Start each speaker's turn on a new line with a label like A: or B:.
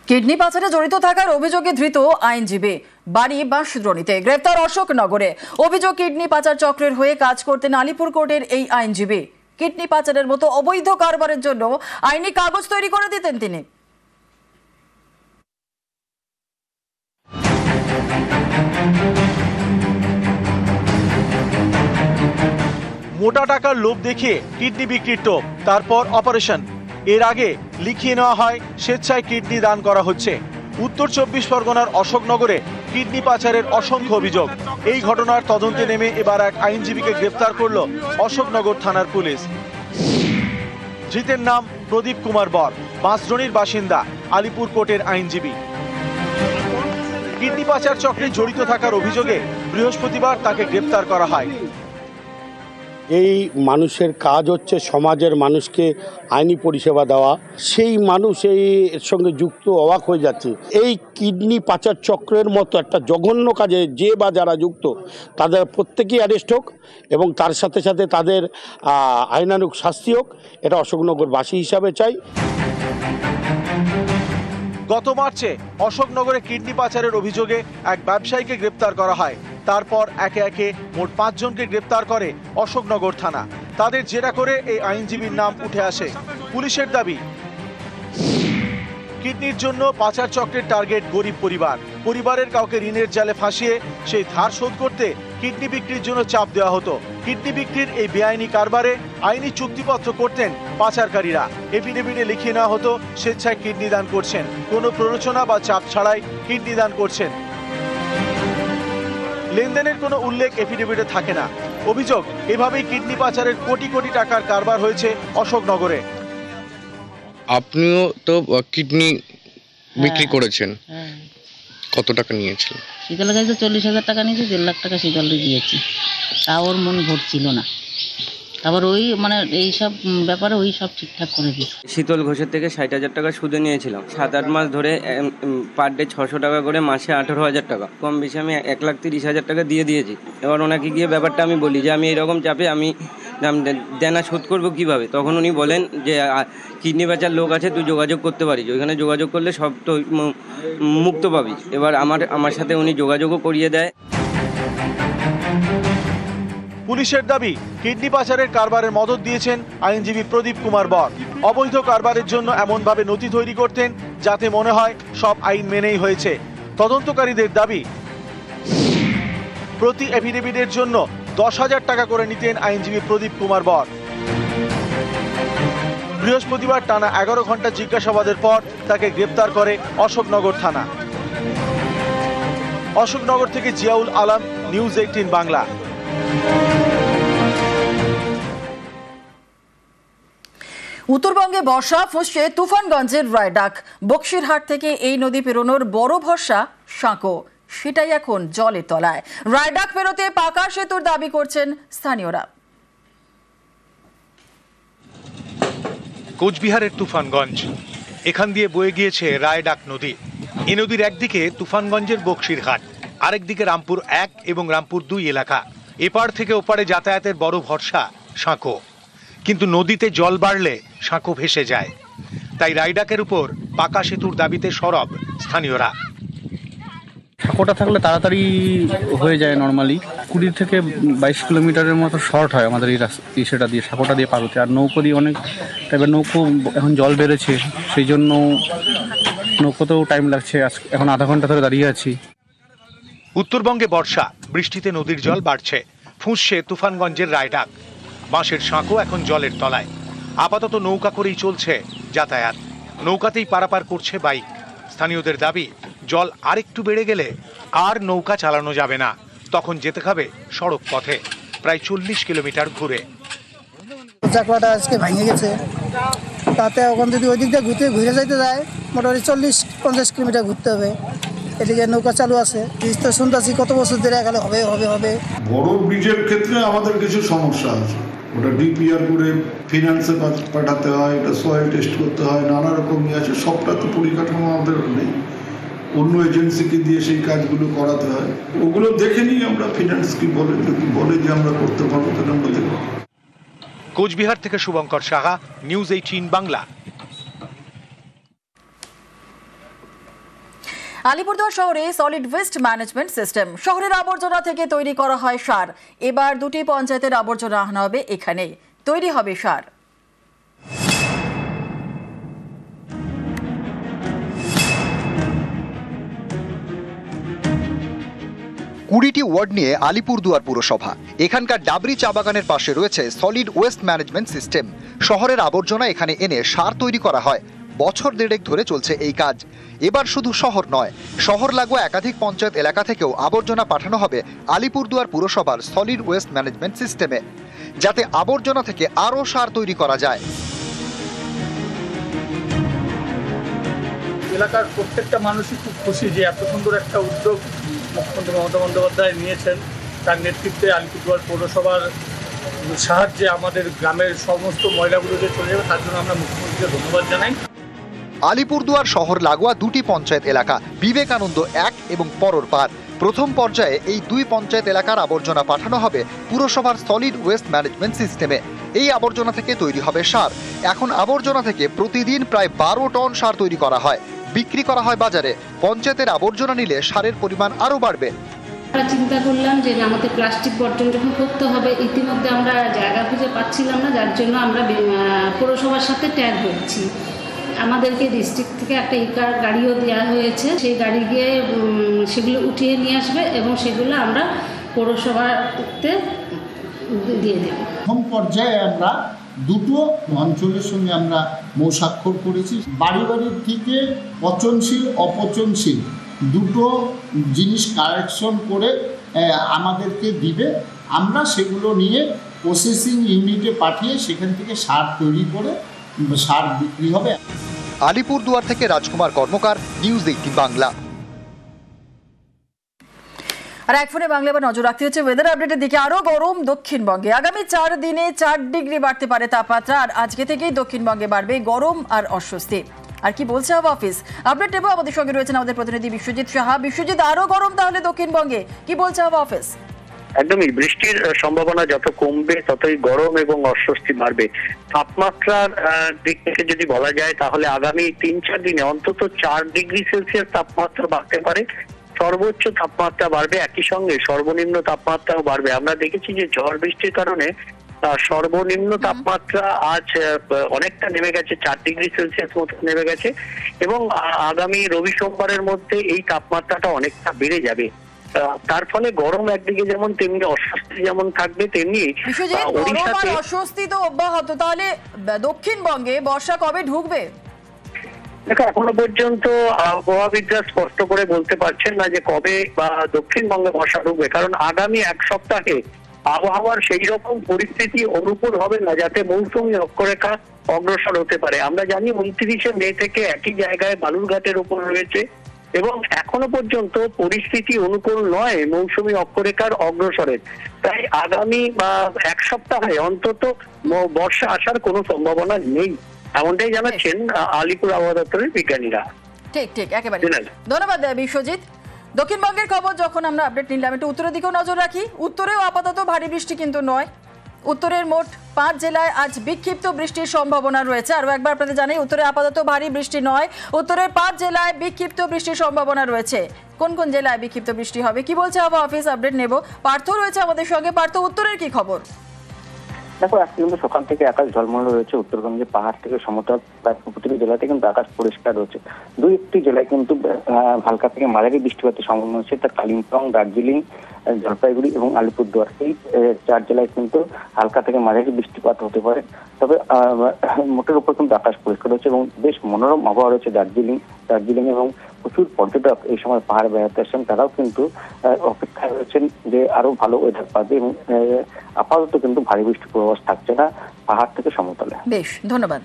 A: Kidney পাচারে জড়িত থাকার অভিযোগে ধৃত আইনজীবী, বাড়ি বাঁশদ্রোণীতে। গ্রেফতার অশোকনগরে। অভিযোগ, কিডনি পাচার চক্রের হয়ে কাজ করতেন আলিপুর কোর্টের এই আইনজীবী। কিডনি পাচারের মতো অবৈধ কারবারের জন্য আইনি কাগজ তৈরি করে দিতেন তিনি।
B: মোটা টাকার লোভ দেখিয়ে কিডনি বিক্রির টোপ, তারপর অপারেশন। এর আগে লিখিয়ে নেওয়া হয় স্বেচ্ছায় কিডনি দান করা হচ্ছে। উত্তর 24 পরগনার অশোকনগরে কিডনি পাচারের অসংখ্য অভিযোগ। এই ঘটনার তদন্তে নেমে এবার এক আইনজীবীকে গ্রেফতার করল অশোকনগর থানার পুলিশ। ধৃতের নাম প্রদীপ কুমার বর, বাঁশদ্রোণীর বাসিন্দা, আলিপুর কোর্টের আইনজীবী। কিডনি পাচার চক্রে জড়িত থাকার অভিযোগে বৃহস্পতিবার তাকে গ্রেফতার করা হয়।
C: এই মানুষের কাজ হচ্ছে সমাজের মানুষকে আইনি পরিষেবা দেওয়া। সেই মানুষ এর সঙ্গে যুক্ত, অবাক হয়ে যাচ্ছে। এই কিডনি পাচার চক্রের মতো একটা জঘন্য কাজে যে বা যারা যুক্ত তাদের প্রত্যেকেই অ্যারেস্ট হোক এবং তার সাথে সাথে তাদের আইনানুগ শাস্তি হোক, এটা অশোকনগরবাসী হিসাবে চাই।
B: গত মার্চে অশোকনগরে কিডনি পাচারের অভিযোগে এক ব্যবসায়ীকে গ্রেপ্তার করা হয়। তারপর একে একে মোট 5 জনকে গ্রেপ্তার করে অশোকনগর থানা। তাদের জেরা করে এই আইনজীবীর নাম উঠে আসে। পুলিশের দাবি, কিডনির জন্য পাচার চক্রের টার্গেট গরিব পরিবার। পরিবারের কাউকে ঋণের জালে ফাঁসিয়ে সেই ধার শোধ করতে কিডনি বিক্রির জন্য চাপ দেওয়া হতো। কিডনি বিক্রির এই বেআইনি কারবারে আইনি চুক্তিপত্র করতেন পাচারকারীরা। এফিডেভিটে লিখিয়ে নেওয়া হতো স্বেচ্ছায় কিডনি দান করছেন, কোনো প্ররোচনা বা চাপ ছাড়াই কিডনি দান করছেন। লেনদেনের কোনো উল্লেখ এফিডেভিটে থাকে না। অভিযোগ, এভাবেই কিডনি পাচারের কোটি কোটি টাকার কারবার হয়েছে অশোকনগরে।
D: আপনিও তো কিডনি বিক্রি করেছেন, কত টাকা নিয়েছিলেন?
E: শীতলের কাছে 40,000 টাকা নিয়েছি, 1.5 লাখ টাকা শীতলকে দিয়েছি। তা ওর মন ভরছিল না। তারপর ওই এইসব ব্যাপারে ওই সব ঠিকঠাক করে দিয়েছে।
F: শীতল ঘোষের থেকে 60,000 টাকা সুদে নিয়েছিলাম। 7-8 মাস ধরে পার ডে 600 টাকা করে, মাসে 18,000 টাকা। কম বেশি আমি 1,30,000 টাকা দিয়ে দিয়েছি। এবার ওনাকে গিয়ে ব্যাপারটা আমি বলি যে আমি এরকম চাপে আমি দেনা শোধ করবো কিভাবে। তখন উনি বলেন যে কিডনি বেচার লোক আছে, তুই যোগাযোগ করতে পারিস, ওইখানে যোগাযোগ করলে সব তো মুক্ত পাবি। এবার আমার সাথে উনি যোগাযোগও করিয়ে দেয়।
B: পুলিশের দাবি, কিডনি পাচারের কারবারের মদত দিয়েছেন আইনজীবী প্রদীপ কুমার বর। অবৈধ কারবারের জন্য এমনভাবে নথি তৈরি করতেন যাতে মনে হয় সব আইন মেনেই হয়েছে। তদন্তকারীদের দাবি, প্রতি এফিডেভিটের জন্য 10,000 টাকা করে নিতেন আইনজীবী প্রদীপ কুমার বর। বৃহস্পতিবার টানা 11 ঘন্টা জিজ্ঞাসাবাদের পর তাকে গ্রেপ্তার করে অশোকনগর থানা। অশোকনগর থেকে জিয়াউল আলম, নিউজ 18 বাংলা।
A: উত্তরবঙ্গে বর্ষা ফুঁসছে তুফানগঞ্জের রায়ডাক। বক্সিরহাট থেকে এই নদী পেরোনোর বড় ভরসা সাঁকো, সেটাই এখন জলের তলায়। রায়ডাক পেরোতে পাকা সেতুর দাবি করছেন স্থানীয়রা।
G: কোচবিহারের তুফানগঞ্জ, এখান দিয়ে বয়ে গিয়েছে রায়ডাক নদী। এই নদীর একদিকে তুফানগঞ্জের বক্সিরহাট, আরেকদিকে রামপুর 1 এবং রামপুর 2 এলাকা। এপার থেকে ওপারে যাতায়াতের বড় ভরসা সাঁকো, কিন্তু নদীতে জল বাড়লে সাঁকো ভেসে যায়। তাই রায়ডাকের উপর পাকা সেতুর দাবিতে সরব স্থানীয়রা।
H: সাঁকোটা থাকলে তাড়াতাড়ি হয়ে যায়। নর্মালি 20 থেকে 22 কিলোমিটারের মতো শর্ট হয় আমাদের এই সেটা দিয়ে, সাঁকোটা দিয়ে পার হতে। আর নৌকো দিয়ে অনেক টাইপের নৌকো, এখন জল বেড়েছে সেই জন্য নৌকোতেও টাইম লাগছে। এখন আধা ঘন্টা ধরে দাঁড়িয়ে আছি।
G: উত্তরবঙ্গে বর্ষা, বৃষ্টিতে নদীর জল বাড়ছে, ফুঁসছে তুফানগঞ্জের রায়ডাক। বাঁশের সাঁকো এখন জলের তলায়। আপাতত নৌকা করেই চলছে যাতায়াত, নৌকাতেই পারাপার করছে বাইক। স্থানীয়দের দাবি, জল আরেকটু বেড়ে গেলে আর নৌকা চালানো যাবে না, তখন যেতে হবে সড়ক পথে, প্রায় 40 কিলোমিটার ঘুরে।
I: চাকলাটা আজকে ভেঙে গেছে, তাতে ওখান যদি ওই দিক দিয়ে ঘুরে যাইতে যায় মোটামুটি 40-50 কিলোমিটার ঘুরতে হবে। এদিকে নৌকা চালু আছে, ব্রিজ তো শুনতেছি কত বছর ধরে এখানে হবে।
J: বড় ব্রিজের ক্ষেত্রে আমাদের কিছু সমস্যা আছে। ওটা ডিপিআর করে ফিনান্সে পাঠাতে হয়, এটা সয়েল টেস্ট করতে হয়, নানা রকমই আছে। সবটা তো পরিকাঠামো আমাদের নেই, অন্য এজেন্সিকে দিয়ে সেই কাজগুলো করাতে হয়। ওগুলো দেখে নিই আমরা, ফিনান্স কি বলে, যদি বলে যে আমরা করতে পারবো তাহলে আমরা দেখব।
G: কোচবিহার থেকে শুভঙ্কর সাহা, নিউজ 18 বাংলা।
A: আলিপুরদুয়ার শহরে সলিড ওয়েস্ট ম্যানেজমেন্ট সিস্টেম। শহরের আবর্জনা থেকে তৈরি করা হয় সার। এবার 2টি পঞ্চায়েতের আবর্জনা আনা হবে এখানে, তৈরি হবে সার।
K: কুড়িটি ওয়ার্ড নিয়ে আলিপুরদুয়ার পুরসভা। এখানকার ডাবরি চা বাগানের পাশে রয়েছে সলিড ওয়েস্ট ম্যানেজমেন্ট সিস্টেম। শহরের আবর্জনা এখানে এনে সার তৈরি করা হয়। বছর দেড়েক ধরে চলছে এই কাজ। এবার শুধু শহর নয়, শহর লাগোয়া একাধিক পঞ্চায়েত এলাকা থেকেও আবর্জনা পাঠানো হবে আলিপুরদুয়ার পুরসভার সলিড ওয়েস্ট ম্যানেজমেন্ট সিস্টেমে, যাতে আবর্জনা থেকে আরও সার তৈরি করা যায়।
H: এলাকার প্রত্যেকটা মানুষই খুব খুশি যে এত সুন্দর একটা উদ্যোগ মুখ্যমন্ত্রী মমতা বন্দ্যোপাধ্যায় নিয়েছেন। তার নেতৃত্বে আলিপুরদুয়ার পৌরসভার সাহায্যে আমাদের গ্রামের সমস্ত ময়লাগুলো যে চলে যাবে, তার জন্য আমরা মুখ্যমন্ত্রীকে ধন্যবাদ জানাই।
K: আলিপুরদুয়ার শহর লাগোয়া 2টি পঞ্চায়েত এলাকা, বিবেকানন্দ 1 এবং পররপাড়। প্রথম পর্যায়ে এই 2 পঞ্চায়েত এলাকার আবর্জনা পাঠানো হবে পুরসভার সলিড ওয়েস্ট ম্যানেজমেন্ট সিস্টেমে। এই আবর্জনা থেকে তৈরি হবে সার। এখন আবর্জনা থেকে প্রতিদিন প্রায় 12 টন সার তৈরি করা হয়, বিক্রি করা হয় বাজারে। পঞ্চায়েতের আবর্জনা নিলে সারের পরিমাণ আরও বাড়বে।
E: আমরা চিন্তা করলাম যে আমাদের প্লাস্টিক বর্জন যখন করতে হবে, ইতিমধ্যে আমরা জায়গা খুঁজে পাচ্ছিলাম না, যার জন্য আমরা পৌরসভার সাথে ট্যাগ হচ্ছি। আমাদেরকে ডিস্ট্রিক্ট থেকে একটা ইকার গাড়িও দেওয়া হয়েছে, সেই গাড়ি গিয়ে সেগুলো উঠিয়ে নিয়ে আসবে এবং সেগুলো আমরা পৌরসভাতে দিয়ে দেব।
L: প্রথম পর্যায়ে আমরা 2টো অঞ্চলের সঙ্গে আমরা মৌস্বাক্ষর করেছি। বাড়ি বাড়ির থেকে পচনশীল অপচনশীল 2টো জিনিস কালেকশন করে আমাদেরকে দিবে। আমরা সেগুলো নিয়ে প্রসেসিং ইউনিটে পাঠিয়ে সেখান থেকে সার তৈরি করে সার বিক্রি হবে।
K: আলিপুরদুয়ার থেকে রাজকুমার কর্মকার, নিউজ 18 বাংলা।
A: আর এক ফোনে বাংলা এবার নজর রাখতে হচ্ছে ওয়েদার আপডেটের দিকে। আরো গরম দক্ষিণবঙ্গে। আগামী 4 দিনে 4 ডিগ্রি বাড়তে পারে তাপমাত্রা। আর আজকে থেকেই দক্ষিণবঙ্গে বাড়বে গরম আর অস্বস্তি। আর কি বলছে আবহাওয়া অফিস, আপডেট নেব। আমাদের সঙ্গে রয়েছেন আমাদের প্রতিনিধি বিশ্বজিৎ সাহা। বিশ্বজিৎ, আরো গরম তাহলে দক্ষিণবঙ্গে, কি বলছে আবহাওয়া অফিস?
M: একদমই, বৃষ্টির সম্ভাবনা যত কমবে ততই গরম এবং অস্বস্তি বাড়বে। তাপমাত্রার দিক থেকে যদি বলা যায় তাহলে আগামী 3-4 দিনে অন্তত 4 ডিগ্রি সেলসিয়াস তাপমাত্রা বাড়তে পারে। সর্বোচ্চ তাপমাত্রা বাড়বে, একই সঙ্গে সর্বনিম্ন তাপমাত্রাও বাড়বে। আমরা দেখেছি যে ঝড় বৃষ্টির কারণে সর্বনিম্ন তাপমাত্রা আজ অনেকটা নেমে গেছে, 4 ডিগ্রি সেলসিয়াস মতো নেমে গেছে এবং আগামী রবি সোমবারের মধ্যে এই তাপমাত্রাটা অনেকটা বেড়ে যাবে। তার ফলে গরম একদিকে যেমন তেমনি অস্বস্তি যেমন থাকবে, তেমনি
A: ওড়িশাতে অস্বস্তি তো অব্যাহত। তাহলে দক্ষিণবঙ্গে বর্ষা কবে ঢুকবে?
M: দেখো, এখনো পর্যন্ত আবহাওয়াবিদরা স্পষ্ট করে বলতে পারছেন না যে কবে বা দক্ষিণবঙ্গে বর্ষা ঢুকবে, কারণ আগামী 1 সপ্তাহে আবহাওয়ার সেই রকম পরিস্থিতি অনুকূল হবে না যাতে মৌসুমী অক্ষরেখা অগ্রসর হতে পারে। আমরা জানি 29শে মে থেকে একই জায়গায় বালুরঘাটের উপর রয়েছে এবং এখনো পর্যন্ত পরিস্থিতি অনুকূল নয় মৌসুমী অক্ষরেখার অগ্রসরের। তাই আগামী 1 সপ্তাহে অন্তত বর্ষা আসার কোনো সম্ভাবনা নেই, এমনটাই জানাচ্ছেন আলিপুর আবহাওয়া দপ্তরের বিজ্ঞানীরা।
A: ঠিক ঠিক, একেবারে ধন্যবাদ বিশ্বজিৎ। দক্ষিণবঙ্গের খবর যখন আমরা আপডেট নিলাম, একটু উত্তরের দিকেও নজর রাখি। উত্তরেও আপাতত ভারী বৃষ্টি কিন্তু নয়। উত্তরের মোট 5 জেলায় আজ বিক্ষিপ্ত বৃষ্টির সম্ভাবনা রয়েছে। আরও একবার আপনাদের জানাই, উত্তরে আপাতত ভারী বৃষ্টি নয়, উত্তরের 5 জেলায় বিক্ষিপ্ত বৃষ্টির সম্ভাবনা রয়েছে। কোন কোন জেলায় বিক্ষিপ্ত বৃষ্টি হবে, কি বলছে আবহাওয়া অফিস, আপডেট নেব। পার্থ রয়েছে আমাদের সঙ্গে। পার্থ, উত্তরের কি খবর?
N: দেখো, আজকে কিন্তু সকাল থেকে আকাশ ঝলমল রয়েছে। উত্তরবঙ্গে পাহাড় থেকে সমতল প্রায় প্রতিটি জেলাতে কিন্তু আকাশ পরিষ্কার রয়েছে। 2-1টি জেলায় কিন্তু হালকা থেকে মাঝারি বৃষ্টিপাতের সম্ভাবনা রয়েছে, তা কালিম্পং, দার্জিলিং, জলপাইগুড়ি এবং আলিপুরদুয়ার। এই 4 জেলায় কিন্তু হালকা থেকে মাঝারি বৃষ্টিপাত হতে পারে। তবে মোটের উপর কিন্তু আকাশ পরিষ্কার রয়েছে এবং বেশ মনোরম আবহাওয়া রয়েছে দার্জিলিং এবং প্রচুর পর্যটক এই সময় পাহাড় বেড়াতে আসছেন। তারাও কিন্তু অপেক্ষায় রয়েছেন যে আরো ভালো ওয়েদার পাবে এবং আপাতত কিন্তু ভারী বৃষ্টির পূর্বাভাস থাকছে না পাহাড় থেকে সমতলে।
A: বেশ, ধন্যবাদ।